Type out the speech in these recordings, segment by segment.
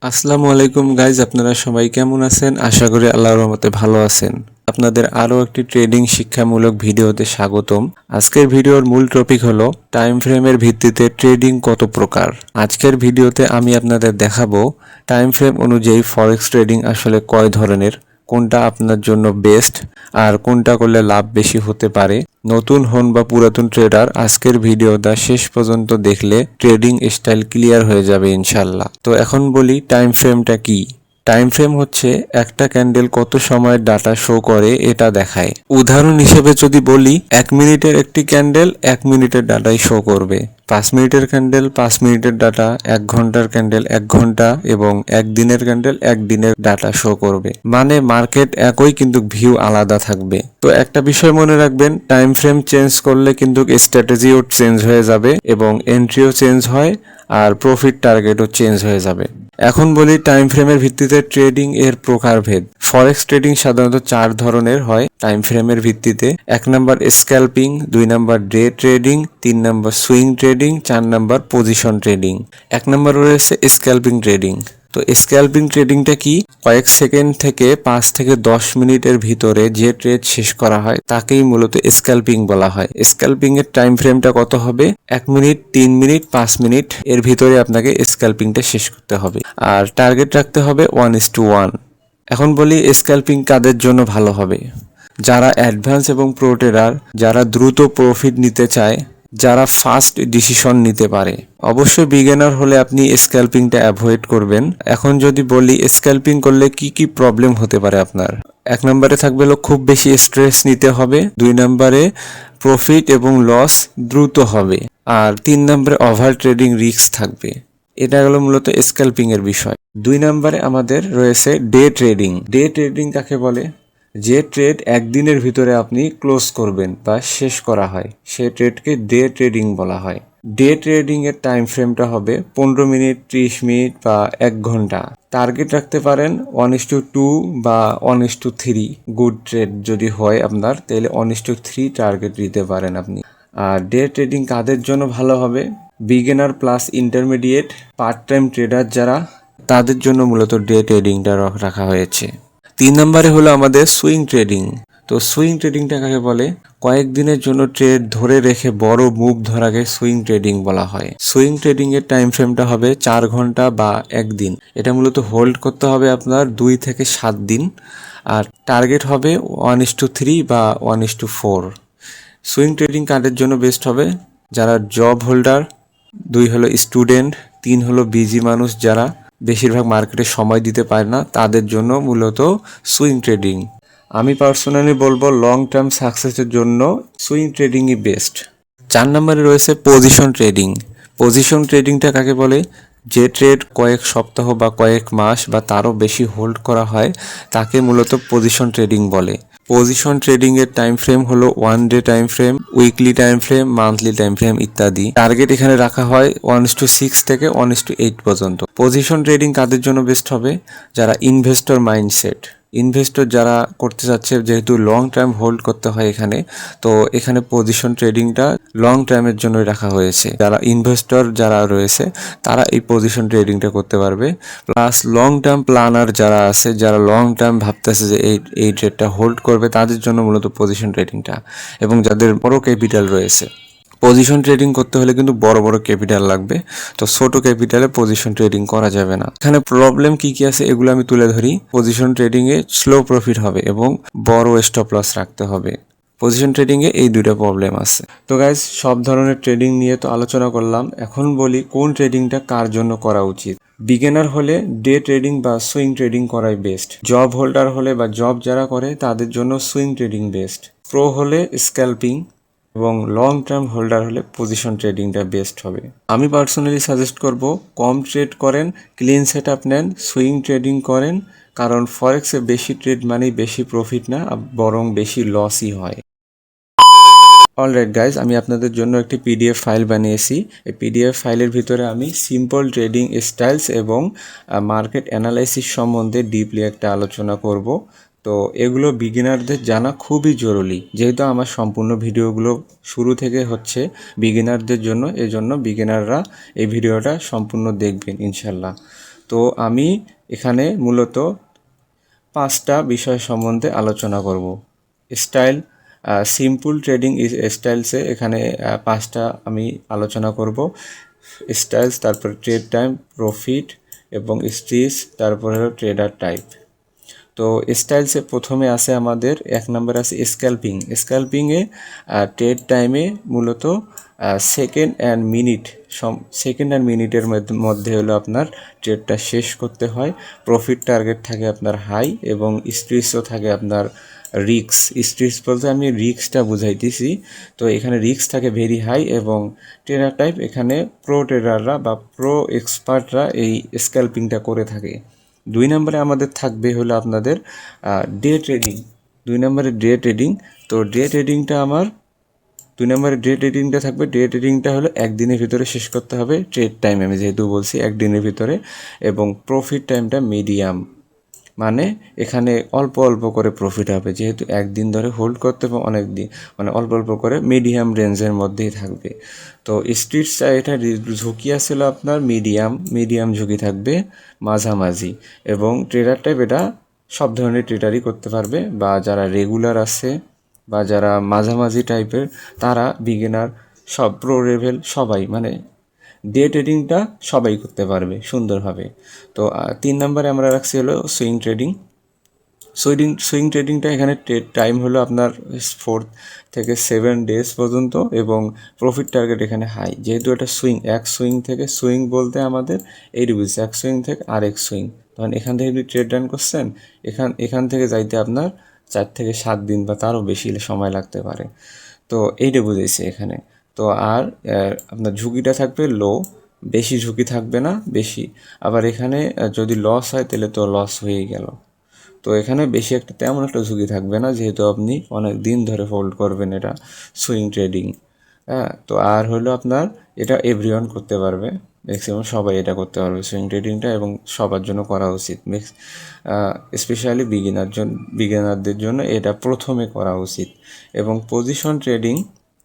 আসসালামু আলাইকুম গাইজ, আপনারা সবাই কেমন আছেন? আশা করি আল্লাহর রহমতে ভালো আছেন। আপনাদের আরও একটি ট্রেডিং শিক্ষামূলক ভিডিওতে স্বাগতম। আজকের ভিডিওর মূল টপিক হলো টাইম ফ্রেমের ভিত্তিতে ট্রেডিং কত প্রকার। আজকের ভিডিওতে আমি আপনাদের দেখাবো টাইম ফ্রেম অনুযায়ী ফরেক্স ট্রেডিং আসলে কয় ধরনের, কোনটা আপনার জন্য বেস্ট আর কোনটা করলে লাভ বেশি হতে পারে। নতুন হন বা পুরাতন ট্রেডার, আজকের ভিডিওটা শেষ পর্যন্ত দেখলে ট্রেডিং স্টাইল ক্লিয়ার হয়ে যাবে ইনশাল্লাহ। তো এখন বলি টাইম ফ্রেমটা কি। টাইম ফ্রেম হচ্ছে একটা ক্যান্ডেল কত সময়ের ডাটা শো করে এটা দেখায়। উদাহরণ হিসেবে যদি বলি, 1 মিনিটের একটি ক্যান্ডেল 1 মিনিটের ডাটাই শো করবে, 5 মিনিটের ক্যান্ডেল 5 মিনিটের ডাটা, 1 ঘন্টার ক্যান্ডেল 1 ঘন্টা এবং একদিনের ক্যান্ডেল একদিনের ডাটা শো করবে। মানে মার্কেট একই কিন্তু ভিউ আলাদা থাকবে। তো একটা বিষয় মনে রাখবেন, টাইম ফ্রেম চেঞ্জ করলে কিন্তু স্ট্র্যাটেজিও চেঞ্জ হয়ে যাবে এবং এন্ট্রিও চেঞ্জ হয় আর প্রফিট টার্গেটও চেঞ্জ হয়ে যাবে। এখন বলি টাইম ফ্রেমের ভিত্তিতে ট্রেডিং এর প্রকারভেদ। ফরেক্স ট্রেডিং সাধারণত 4 ধরনের হয় টাইম ফ্রেমের ভিত্তিতে। 1 number scalping, 2 number day trading, 3 number swing trading, 4 number position trading. 1 number রয়েছে স্ক্যাল্পিং ট্রেডিং। তো স্ক্যাল্পিং ট্রেডিংটা কি? কয়েক সেকেন্ড থেকে 5 থেকে 10 মিনিটের ভিতরে যে ট্রেড শেষ করা হয় তাকেই মূলত স্ক্যাল্পিং বলা হয়। স্ক্যাল্পিং এর টাইম ফ্রেমটা কত হবে? 1 মিনিট, 3 মিনিট, 5 মিনিট এর ভিতরে আপনাকে স্ক্যাল্পিংটা শেষ করতে হবে আর টার্গেট রাখতে হবে 1:1। এখন বলি স্ক্যাল্পিং কাদের জন্য ভালো হবে। যারা অ্যাডভান্স এবং প্রো ট্রেডার, যারা দ্রুত প্রফিট নিতে চায়, যারা ফাস্ট ডিসিশন নিতে পারে। অবশ্যই বিগিনার হলে আপনি স্ক্যাল্পিংটা অ্যাভয়েড করবেন। এখন যদি বলি স্ক্যাল্পিং করলে কি কি প্রবলেম হতে পারে আপনার। 1 নম্বরে থাকবে হলো খুব বেশি স্ট্রেস নিতে হবে, 2 নম্বরে প্রফিট এবং লস দ্রুত হবে, আর 3 নম্বরে ওভার ট্রেডিং রিস্ক থাকবে। এটা হলো মূলত স্ক্যাল্পিং এর বিষয়। 2 নম্বরে আমাদের রয়েছে ডে ট্রেডিং। ডে ট্রেডিং কাকে বলে? যে ট্রেড একদিনের ভিতরে আপনি ক্লোজ করবেন বা শেষ করা হয় সে ট্রেডকে ডে ট্রেডিং বলা হয়। ডে ট্রেডিং এর টাইম ফ্রেমটা হবে 15 মিনিট, 30 মিনিট বা 1 ঘন্টা। টার্গেট রাখতে পারেন 1:2 বা 1:3। গুড ট্রেড যদি হয় আপনার, তাহলে 1:3 টার্গেট দিতে পারেন আপনি। আর ডে ট্রেডিং কাদের জন্য ভালো হবে? Beginner plus intermediate, part time trader যারা, তাদের জন্য মূলত ডে ট্রেডিংটা রাখা হয়েছে। 3 নম্বরে হলো আমাদের সুইং ট্রেডিং। তো সুইং ট্রেডিংটা কাকে বলে? কয়েকদিনের জন্য ট্রেড ধরে রেখে বড় মুভ ধরাকে সুইং ট্রেডিং বলা হয়। সুইং ট্রেডিং এর টাইম ফ্রেমটা হবে 4 ঘন্টা বা 1 দিন। এটা মূলত হোল্ড করতে হবে আপনার 2 থেকে 7 দিন আর টার্গেট হবে 1:3 বা 1:4। সুইং ট্রেডিং কাদের জন্য বেস্ট হবে? যারা জব হোল্ডার, 2 হলো স্টুডেন্ট, 3 হলো বিজি মানুষ যারা বেশিরভাগ মার্কেটে সময় দিতে পারে না, তাদের জন্য মূলত সুইং ট্রেডিং। আমি পার্সোনালি বলবো লং টার্ম সাকসেসের জন্য সুইং ট্রেডিংই বেস্ট। 4 নম্বরে রয়েছে পজিশন ট্রেডিং। পজিশন ট্রেডিংটা কাকে বলে? যে ট্রেড কয়েক সপ্তাহ বা কয়েক মাস বা তারও বেশি হোল্ড করা হয় তাকে মূলত পজিশন ট্রেডিং বলে। পজিশন ট্রেডিং এর টাইম ফ্রেম হলো 1 day time frame, weekly time frame, monthly time frame ইত্যাদি। টার্গেট এখানে রাখা হয় 1:6 থেকে 1:8 পর্যন্ত। পজিশন ট্রেডিং কাদের জন্য বেস্ট হবে? যারা ইনভেস্টর মাইন্ডসেট, ইনভেস্টর যারা করতে চাচ্ছে, যেহেতু লং টার্ম হোল্ড করতে হয় এখানে, তো এখানে পজিশন ট্রেডিংটা লং টার্মের জন্যই রাখা হয়েছে। যারা ইনভেস্টর যারা রয়েছে তারা এই পজিশন ট্রেডিংটা করতে পারবে। প্লাস লং টার্ম প্ল্যানার যারা আছে, যারা লং টার্ম ভাবতেছে যে এই ট্রেডটা হোল্ড করবে, তাদের জন্য মূলত পজিশন ট্রেডিংটা। এবং যাদের বড় ক্যাপিটাল রয়েছে, পজিশন ট্রেডিং করতে হলে কিন্তু বড় বড় ক্যাপিটাল লাগবে, তো ছোট ক্যাপিটালে পজিশন ট্রেডিং করা যাবে না। এখানে প্রবলেম কি কি আছে এগুলো আমি তুলে ধরি। Position trading a slow profit হবে এবং বড় স্টপ লস রাখতে হবে। পজিশন ট্রেডিং এ এই দুটো প্রবলেম আছে। তো গাইজ, সব ধরনের ট্রেডিং নিয়ে তো আলোচনা করলাম। এখন বলি কোন ট্রেডিংটা কার জন্য করা উচিত। বিগিনার হলে ডে ট্রেডিং বা সুইং ট্রেডিং করাই বেস্ট। জব হোল্ডার হলে বা জব যারা করে তাদের জন্য সুইং ট্রেডিং বেস্ট। প্রো হলে স্ক্যাল্পিং এবং লং টার্ম হোল্ডার হলে পজিশন ট্রেডিংটা বেস্ট হবে। আমি পার্সোনালি সাজেস্ট করব কম ট্রেড করেন, ক্লিন সেট আপ নেন, সুইং ট্রেডিং করেন, কারণ ফরেক্সে বেশি ট্রেড মানেই বেশি প্রফিট না, বরং বেশি লসই হয়। অলরাইট গাইজ, আমি আপনাদের জন্য একটি পিডিএফ ফাইল বানিয়েছি। এই পিডিএফ ফাইলের ভিতরে আমি সিম্পল ট্রেডিং স্টাইলস এবং মার্কেট অ্যানালাইসিস সম্বন্ধে ডিপলি একটা আলোচনা করব। তো এগুলো বিগিনারদের জানা খুবই জরুরি, যেহেতু আমার সম্পূর্ণ ভিডিওগুলো শুরু থেকে হচ্ছে বিগিনারদের জন্য, এজন্য বিগিনাররা এই ভিডিওটা সম্পূর্ণ দেখবেন ইনশাল্লাহ। তো আমি এখানে মূলত 5টা বিষয় সম্বন্ধে আলোচনা করব। স্টাইল, সিম্পল ট্রেডিং স্টাইলসে এখানে 5টা আমি আলোচনা করব। স্টাইলস, তারপর ট্রেড টাইম, প্রফিট এবং স্ট্রিচ, তারপর হলো ট্রেডার টাইপ। তো স্টাইলসে প্রথমে আছে আমাদের 1 নম্বর আছে স্ক্যাল্পিং। স্ক্যাল্পিংয়ে ট্রেড টাইমে মূলত সেকেন্ড অ্যান্ড মিনিটের মধ্যে হলো আপনার ট্রেডটা শেষ করতে হয়। প্রফিট টার্গেট থাকে আপনার হাই এবং স্ট্রিচও থাকে আপনার রিক্স। স্ট্রিচ বলতে আমি রিক্সটা বুঝাইতেছি। তো এখানে রিক্স থাকে ভেরি হাই এবং ট্রেডার টাইপ এখানে প্রো ট্রেডাররা বা প্রো এক্সপার্টরা এই স্ক্যাল্পিংটা করে থাকে। 2 নম্বরে আমাদের থাকবে হলো আপনাদের ডে ট্রেডিং। 2 নম্বরে ডে ট্রেডিং। তো ডে ট্রেডিংটা আমার 2 নম্বরে ডে ট্রেডিংটা থাকবে। ডে ট্রেডিংটা হলো একদিনের ভিতরে শেষ করতে হবে। ট্রেড টাইম আমি যেহেতু বলছি একদিনের ভিতরে, এবং প্রফিট টাইমটা মিডিয়াম, মানে এখানে অল্প অল্প করে প্রফিট হবে, যেহেতু একদিন ধরে হোল্ড করতে হবে, অনেক দিন মানে অল্প অল্প করে মিডিয়াম রেঞ্জের মধ্যেই থাকবে। তো স্ট্রিটসটা এটা ঝুঁকি আসছিল আপনার মিডিয়াম ঝুঁকি থাকবে, মাঝামাঝি। এবং ট্রেডার টাইপ এটা সব ধরনের ট্রেডারই করতে পারবে, বা যারা রেগুলার আছে বা যারা মাঝামাঝি টাইপের তারা বিগিনার, সব প্রো লেভেল সবাই, মানে ডে ট্রেডিংটা সবাই করতে পারবে সুন্দরভাবে। তো 3 নম্বরে আমরা রাখছি হলো সুইং ট্রেডিং। সুইং ট্রেডিংটা এখানে টাইম হলো আপনার 4 থেকে 7 ডেজ পর্যন্ত এবং প্রফিট টার্গেট এখানে হাই। যেহেতু এটা এক সুইং থেকে, সুইং বলতে আমাদের এই বুঝছে এক সুইং থেকে আরেক সুইং, তখন এখান থেকে যদি ট্রেড রান করছেন, এখান থেকে যাইতে আপনার 4 থেকে 7 দিন বা তারও বেশি সময় লাগতে পারে। তো এইটা বুঝেছি এখানে। তো আর আপনার ঝুঁকিটা থাকবে লো, বেশি ঝুঁকি থাকবে না বেশি। আবার এখানে যদি লস হয় তাহলে তো লস হয়েই গেল। তো এখানে বেশি একটা তেমন একটা ঝুঁকি থাকবে না, যেহেতু আপনি অনেক দিন ধরে হোল্ড করবেন এটা সুইং ট্রেডিং। হ্যাঁ, তো আর হলো আপনার এটা এভরিওয়ান করতে পারবে, ম্যাক্সিমাম সবাই এটা করতে পারবে সুইং ট্রেডিংটা, এবং সবার জন্য করা উচিত। স্পেশালি বিগিনারদের জন্য এটা প্রথমে করা উচিত। এবং পজিশন ট্রেডিং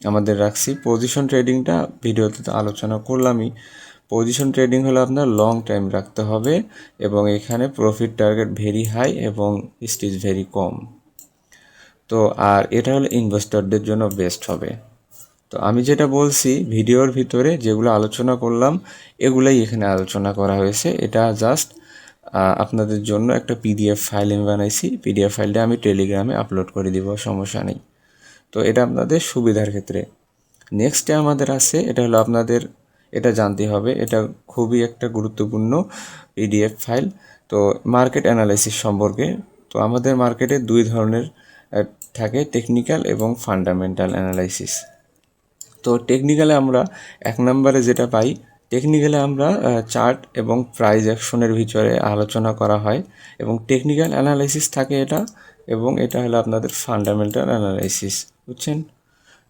আমাদের রাখছি। পজিশন ট্রেডিংটা ভিডিওতে তো আলোচনা করলামই। পজিশন ট্রেডিং হলো আপনার লং টাইম রাখতে হবে এবং এখানে প্রফিট টার্গেট ভেরি হাই এবং স্টিচ ভেরি কম। তো আর এটা হলো ইনভেস্টরদের জন্য বেস্ট হবে। তো আমি যেটা বলছি ভিডিওর ভিতরে যেগুলো আলোচনা করলাম এগুলাই এখানে আলোচনা করা হয়েছে। এটা জাস্ট আপনাদের জন্য একটা পিডিএফ ফাইল আমি বানাইছি। পিডিএফ ফাইলটা আমি টেলিগ্রামে আপলোড করে দিব, সমস্যা নেই। তো এটা আপনাদের সুবিধার ক্ষেত্রে। নেক্সটে আমাদের আছে, এটা হলো আপনাদের এটা জানতে হবে, এটা খুবই একটা গুরুত্বপূর্ণ পিডিএফ ফাইল। তো মার্কেট অ্যানালাইসিস সম্পর্কে। তো আমাদের মার্কেটে 2 ধরনের থাকে, টেকনিক্যাল এবং ফান্ডামেন্টাল অ্যানালাইসিস। তো টেকনিক্যালে আমরা 1 নম্বরে যেটা পাই, টেকনিক্যালে আমরা চার্ট এবং প্রাইস অ্যাকশনের ভিতরে আলোচনা করা হয় এবং টেকনিক্যাল অ্যানালাইসিস থাকে এটা, এবং এটা হলো আপনাদের ফান্ডামেন্টাল অ্যানালাইসিস, বুঝছেন?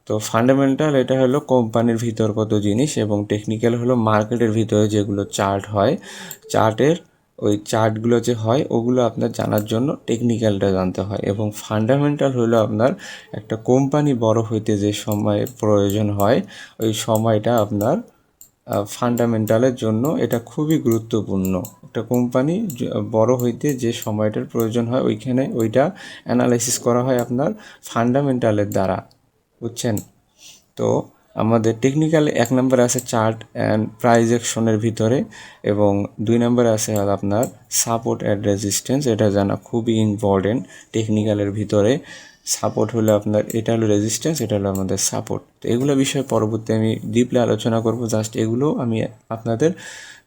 তো ফান্ডামেন্টাল এটা হলো কোম্পানির ভিতরগত জিনিস, এবং টেকনিক্যাল হলো মার্কেটের ভিতরে যেগুলো চার্ট হয়, চার্টের ওই চার্টগুলো যে হয় ওগুলো আপনার জানার জন্য টেকনিক্যালটা জানতে হয়। এবং ফান্ডামেন্টাল হলো আপনার একটা কোম্পানি বড় হইতে যে সময় প্রয়োজন হয়, ওই সময়টা আপনার ফান্ডামেন্টালের জন্য এটা খুবই গুরুত্বপূর্ণ। একটা কোম্পানি বড় হইতে যে সময়টার প্রয়োজন হয় ওইটা অ্যানালাইসিস করা হয় আপনার ফান্ডামেন্টালের দ্বারা, বুঝছেন? তো আমাদের টেকনিক্যালে 1 নম্বরে আছে চার্ট অ্যান্ড প্রাইস অ্যাকশনের ভিতরে, এবং 2 নম্বরে আছে আপনার সাপোর্ট অ্যান্ড রেজিস্ট্যান্স। এটা জানা খুবই ইম্পর্টেন্ট টেকনিক্যালের ভিতরে। সাপোর্ট হলো আপনার, এটা হলো রেজিস্ট্যান্স, এটা হলো আমাদের সাপোর্ট। তো এগুলো বিষয়ে পরবর্তী আমি ডিপলি আলোচনা করব। জাস্ট এগুলো আমি আপনাদের,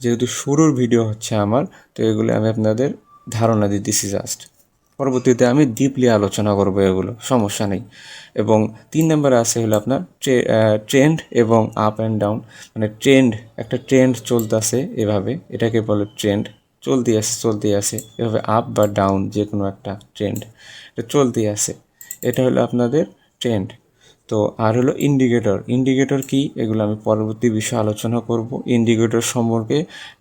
যেহেতু শুরুর ভিডিও হচ্ছে আমার, তো এগুলো আমি আপনাদের ধারণা দিতেছি জাস্ট। পরবর্তীতে আমি ডিপলি আলোচনা করব এগুলো, সমস্যা নেই। এবং 3 নম্বরে আছে হলো আপনার ট্রেন্ড এবং আপ অ্যান্ড ডাউন, মানে একটা ট্রেন্ড চলতেছে এভাবে, এটাকে বলে ট্রেন্ড, চলতেই আছে এভাবে, আপ বা ডাউন যে কোনো একটা ট্রেন্ড, এটা চলতেই আছে, এটা হলো আপনাদের ট্রেন্ড। তো আর হলো ইন্ডিকেটর কি, এগুলো আমি পরবর্তী বিষয়ে আলোচনা করব। ইন্ডিকেটর সম্পর্কে,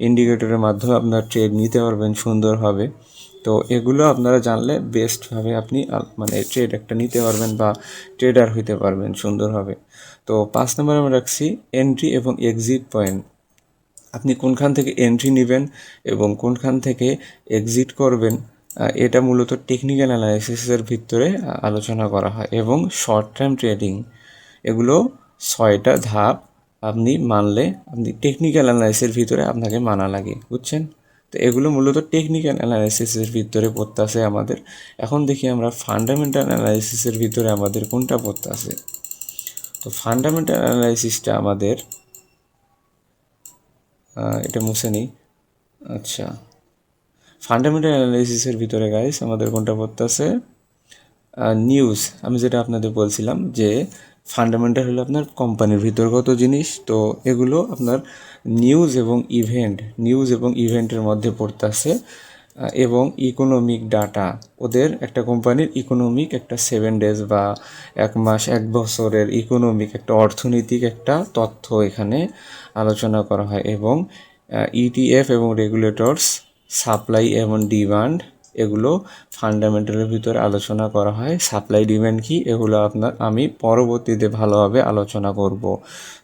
ইন্ডিকেটরের মাধ্যমে আপনার ট্রেড নিতে পারবেন সুন্দরভাবে। তো এগুলো আপনারা জানলে বেস্টভাবে আপনি মানে ট্রেড একটা নিতে পারবেন বা ট্রেডার হইতে পারবেন সুন্দরভাবে। তো 5 নম্বরে আমরা রাখছি এন্ট্রি এবং এক্সিট পয়েন্ট। আপনি কোনখান থেকে এন্ট্রি নেবেন এবং কোনখান থেকে এক্সিট করবেন, এটা মূলত টেকনিক্যাল অ্যানালাইসিসের ভিতরে আলোচনা করা হয়। এবং শর্ট টার্ম ট্রেডিং, এগুলো 6টা ধাপ আপনি মানলে আপনি টেকনিক্যাল অ্যানালাইসিসের ভিতরে আপনাকে মানা লাগে, বুঝছেন? তো এগুলো মূলত টেকনিক্যাল অ্যানালাইসিসের ভিতরে পড়তেছে আমাদের। এখন দেখি আমরা ফান্ডামেন্টাল অ্যানালাইসিসের ভিতরে আমাদের কোনটা পড়তেছে। তো ফান্ডামেন্টাল অ্যানালাইসিসটা আমাদের এটা মুছে নিই। আচ্ছা, ফান্ডামেন্টাল অ্যানালাইসিসের ভিতরে গাইস আমাদের কোনটা পড়তেছে? নিউজ। আমি যেটা আপনাদের বলছিলাম যে ফান্ডামেন্টাল হলো আপনার কোম্পানির ভিতরগত জিনিস। তো এগুলো আপনার নিউজ এবং ইভেন্টের মধ্যে পড়তেছে। এবং ইকোনমিক ডাটা, ওদের একটা কোম্পানির ইকোনমিক একটা 7 ডেজ বা 1 মাস 1 বছরের ইকোনমিক একটা অর্থনৈতিক একটা তথ্য এখানে আলোচনা করা হয়। এবং ইটিএফ এবং রেগুলেটরস, সাপ্লাই এবং ডিমান্ড, এগুলো ফান্ডামেন্টালের ভিতরে আলোচনা করা হয়। সাপ্লাই ডিমান্ড কি, এগুলো আমি পরবর্তীতে ভালোভাবে আলোচনা করব।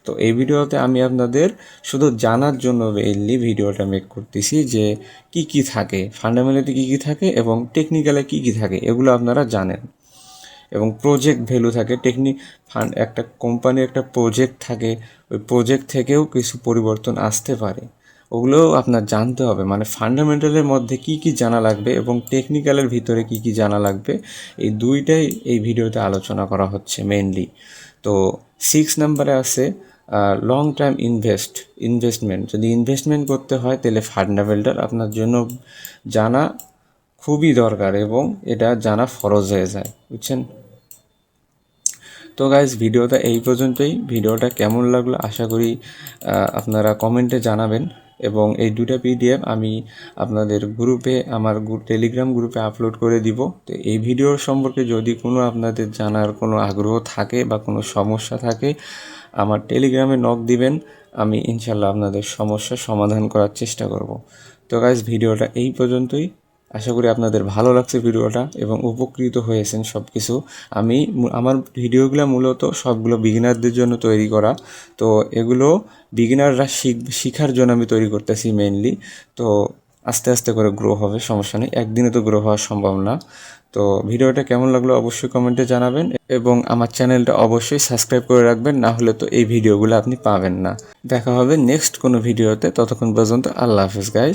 তো এই ভিডিওতে আমি আপনাদের শুধু জানার জন্য মেইনলি ভিডিওটা মেক করতেছি যে কি কি থাকে ফান্ডামেন্টালি, কি কি থাকে এবং টেকনিক্যালে কি কি থাকে, এগুলো আপনারা জানেন। এবং প্রজেক্ট ভ্যালু থাকে, একটা কোম্পানির একটা প্রজেক্ট থাকে, ওই প্রজেক্ট থেকেও কিছু পরিবর্তন আসতে পারে, ওগুলোও আপনার জানতে হবে। মানে ফান্ডামেন্টালের মধ্যে কি কি জানা লাগবে এবং টেকনিক্যালের ভিতরে কি কি জানা লাগবে, এই দুইটাই এই ভিডিওতে আলোচনা করা হচ্ছে মেইনলি। তো 6 নম্বরে আছে লং টার্ম ইনভেস্টমেন্ট। যদি ইনভেস্টমেন্ট করতে হয় তাহলে ফান্ডামেন্টাল আপনার জন্য জানা খুবই দরকার এবং এটা জানা ফরজ হয়ে যায়, বুঝছেন? তো গাইজ, ভিডিওটা এই পর্যন্তই। ভিডিওটা কেমন লাগলো আশা করি আপনারা কমেন্টে জানাবেন। এবং এই 2টা পিডিএফ আমি আপনাদের গ্রুপে, আমার টেলিগ্রাম গ্রুপে আপলোড করে দিব। তো এই ভিডিওর সম্পর্কে যদি কোনো আপনাদের জানার কোনো আগ্রহ থাকে বা কোনো সমস্যা থাকে, আমার টেলিগ্রামে নক দিবেন, আমি ইনশাল্লাহ আপনাদের সমস্যার সমাধান করার চেষ্টা করব। তো গাইজ, ভিডিওটা এই পর্যন্তই। আশা করি আপনাদের ভালো লাগছে ভিডিওটা এবং উপকৃত হয়েছেন সব কিছু। আমার ভিডিওগুলো মূলত সবগুলো বিগিনারদের জন্য তৈরি করা। তো এগুলো বিগিনাররা শিখার জন্য আমি তৈরি করতেছি মেইনলি। তো আস্তে আস্তে করে গ্রো হবে, সমস্যা নেই, একদিনে তো গ্রো হওয়া সম্ভব না। তো ভিডিওটা কেমন লাগলো অবশ্যই কমেন্টে জানাবেন এবং আমার চ্যানেলটা অবশ্যই সাবস্ক্রাইব করে রাখবেন, না হলে তো এই ভিডিওগুলো আপনি পাবেন না। দেখা হবে নেক্সট কোনো ভিডিওতে, ততক্ষণ পর্যন্ত আল্লাহ হাফেজ গাইস।